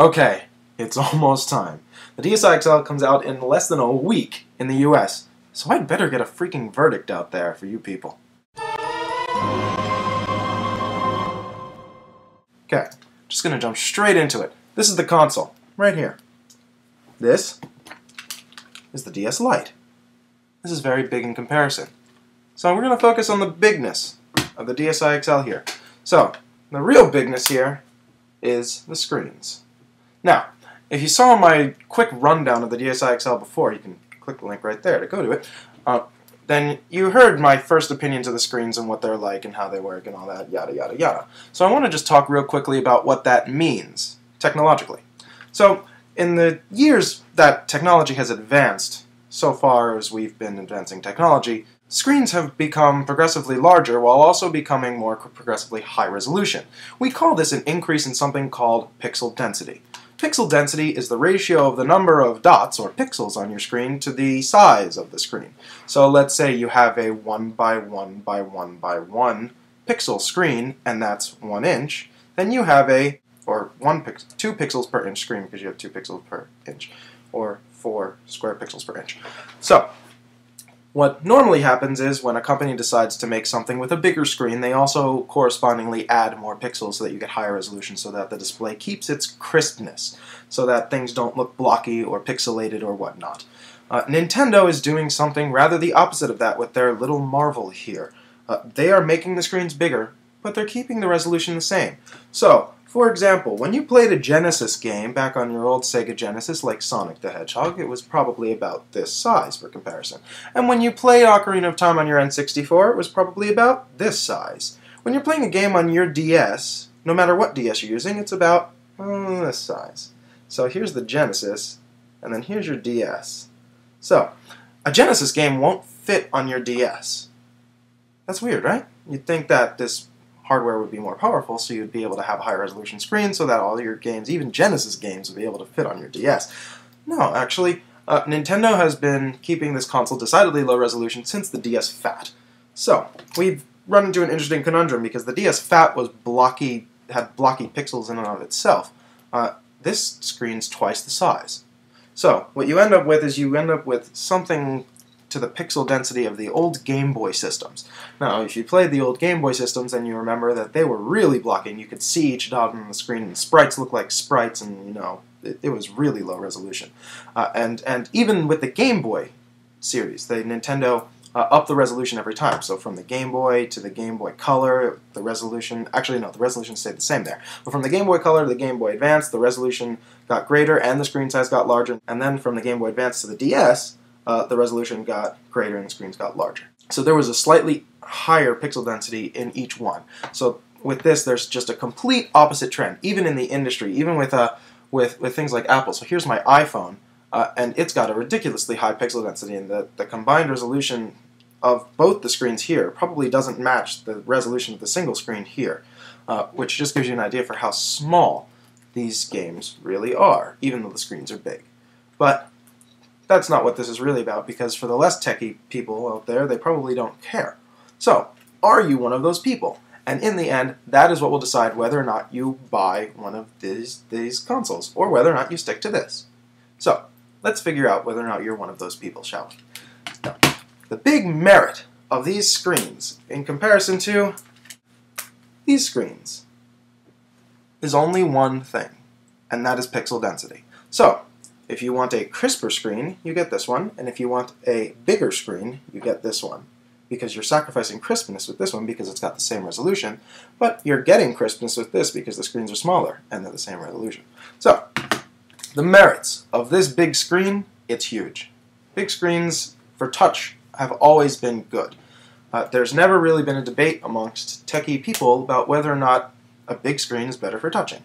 Okay, it's almost time. The DSi XL comes out in less than a week in the US, so I'd better get a freaking verdict out there for you people. Okay, just gonna jump straight into it. This is the console, right here. This is the DS Lite. This is very big in comparison. So we're gonna focus on the bigness of the DSi XL here. So, the real bigness here is the screens. Now, if you saw my quick rundown of the DSi XL before, you can click the link right there to go to it, then you heard my first opinions of the screens and what they're like and how they work and all that, yada yada yada. So I want to just talk real quickly about what that means, technologically. So, in the years that technology has advanced, so far as we've been advancing technology, screens have become progressively larger while also becoming more progressively high resolution. We call this an increase in something called pixel density. Pixel density is the ratio of the number of dots, or pixels, on your screen to the size of the screen. So let's say you have a 1 by 1 by 1 by 1 pixel screen, and that's 1 inch, then you have a, or 2 pixels per inch screen, because you have 2 pixels per inch, or 4 square pixels per inch. So, what normally happens is when a company decides to make something with a bigger screen, they also correspondingly add more pixels so that you get higher resolution so that the display keeps its crispness, so that things don't look blocky or pixelated or whatnot. Nintendo is doing something rather the opposite of that with their little marvel here. They are making the screens bigger, but they're keeping the resolution the same. So, for example, when you played a Genesis game back on your old Sega Genesis, like Sonic the Hedgehog, it was probably about this size for comparison. And when you played Ocarina of Time on your N64, it was probably about this size. When you're playing a game on your DS, no matter what DS you're using, it's about this size. So here's the Genesis, and then here's your DS. So, a Genesis game won't fit on your DS. That's weird, right? You'd think that this hardware would be more powerful, so you'd be able to have a higher resolution screen so that all your games, even Genesis games, would be able to fit on your DS. No, actually, Nintendo has been keeping this console decidedly low resolution since the DS Fat. So, we've run into an interesting conundrum because the DS Fat was blocky, had blocky pixels in and of itself. This screen's twice the size. So, what you end up with is you end up with something to the pixel density of the old Game Boy systems. Now, if you played the old Game Boy systems, then you remember that they were really blocky, and you could see each dot on the screen, and the sprites looked like sprites, and, you know, it was really low resolution. And even with the Game Boy series, Nintendo upped the resolution every time. So from the Game Boy to the Game Boy Color, the resolution, actually no, the resolution stayed the same there. But from the Game Boy Color to the Game Boy Advance, the resolution got greater, and the screen size got larger. And then from the Game Boy Advance to the DS, the resolution got greater and the screens got larger. So there was a slightly higher pixel density in each one. So with this, there's just a complete opposite trend, even in the industry, even with things like Apple. So here's my iPhone, and it's got a ridiculously high pixel density, and the combined resolution of both the screens here probably doesn't match the resolution of the single screen here, which just gives you an idea for how small these games really are, even though the screens are big. But that's not what this is really about, because for the less techie people out there, they probably don't care. So, are you one of those people? And in the end, that is what will decide whether or not you buy one of these consoles, or whether or not you stick to this. So, let's figure out whether or not you're one of those people, shall we? Now, the big merit of these screens, in comparison to these screens, is only one thing, and that is pixel density. So, if you want a crisper screen, you get this one, and if you want a bigger screen, you get this one, because you're sacrificing crispness with this one because it's got the same resolution, but you're getting crispness with this because the screens are smaller and they're the same resolution. So, the merits of this big screen, it's huge. Big screens for touch have always been good. There's never really been a debate amongst techie people about whether or not a big screen is better for touching.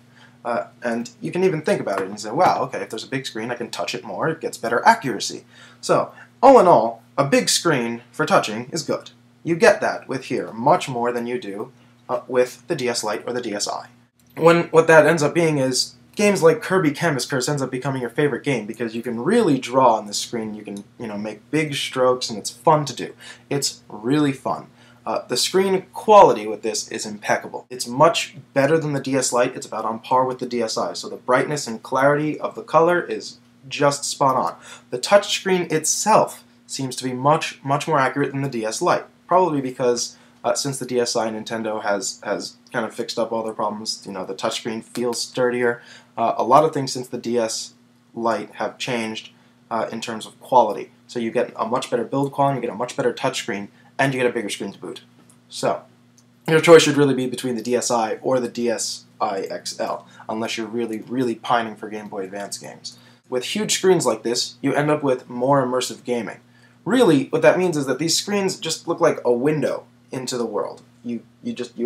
And you can even think about it and say, wow, okay, if there's a big screen, I can touch it more, it gets better accuracy. So, all in all, a big screen for touching is good. You get that with here much more than you do with the DS Lite or the DSi. What that ends up being is games like Kirby Canvas Curse ends up becoming your favorite game because you can really draw on this screen, you can make big strokes, and it's fun to do. It's really fun. The screen quality with this is impeccable. It's much better than the DS Lite. It's about on par with the DSi. So the brightness and clarity of the color is just spot on. The touchscreen itself seems to be much more accurate than the DS Lite. Probably because since the DSi, Nintendo has kind of fixed up all their problems. You know, the touchscreen feels sturdier. A lot of things since the DS Lite have changed in terms of quality. So you get a much better build quality, you get a much better touchscreen, and you get a bigger screen to boot. So your choice should really be between the DSi or the DSi XL, unless you're really pining for Game Boy Advance games. With huge screens like this, you end up with more immersive gaming. Really, what that means is that these screens just look like a window into the world. You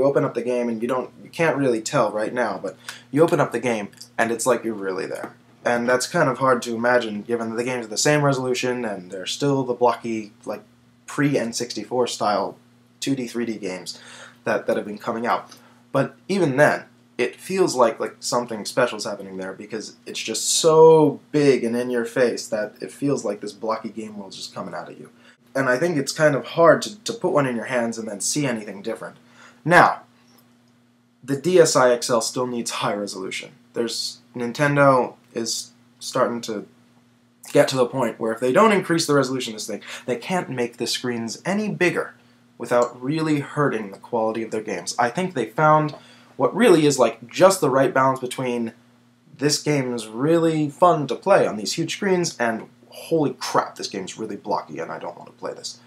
open up the game and you can't really tell right now, but you open up the game and it's like you're really there. And that's kind of hard to imagine given that the games are the same resolution and they're still the blocky, like pre-N64 style 2D, 3D games that have been coming out. But even then, it feels like something special is happening there because it's just so big and in your face that it feels like this blocky game world is just coming out at you. And I think it's kind of hard to put one in your hands and then see anything different. Now, the DSi XL still needs high resolution. Nintendo is starting to get to the point where if they don't increase the resolution of this thing, they can't make the screens any bigger without really hurting the quality of their games. I think they found what really is like just the right balance between this game is really fun to play on these huge screens and holy crap, this game's really blocky and I don't want to play this.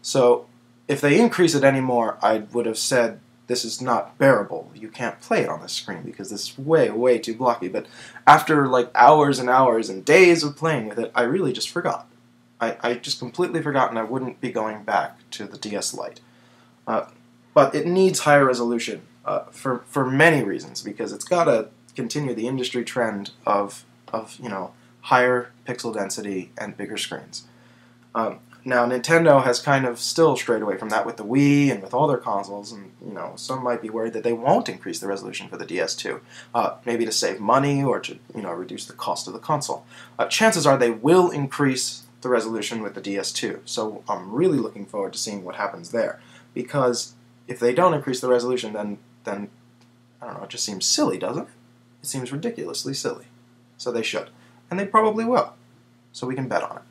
So if they increase it anymore, I would have said this is not bearable. You can't play it on this screen because this is way too blocky. But after like hours and hours and days of playing with it, I really just forgot. I just completely forgot and I wouldn't be going back to the DS Lite. But it needs higher resolution for many reasons because it's got to continue the industry trend of higher pixel density and bigger screens. Now Nintendo has kind of still strayed away from that with the Wii and with all their consoles, and some might be worried that they won't increase the resolution for the DS2, maybe to save money or to reduce the cost of the console. Chances are they will increase the resolution with the DS2, so I'm really looking forward to seeing what happens there, because if they don't increase the resolution, then I don't know, it just seems silly, doesn't it? It seems ridiculously silly. So they should, and they probably will, so we can bet on it.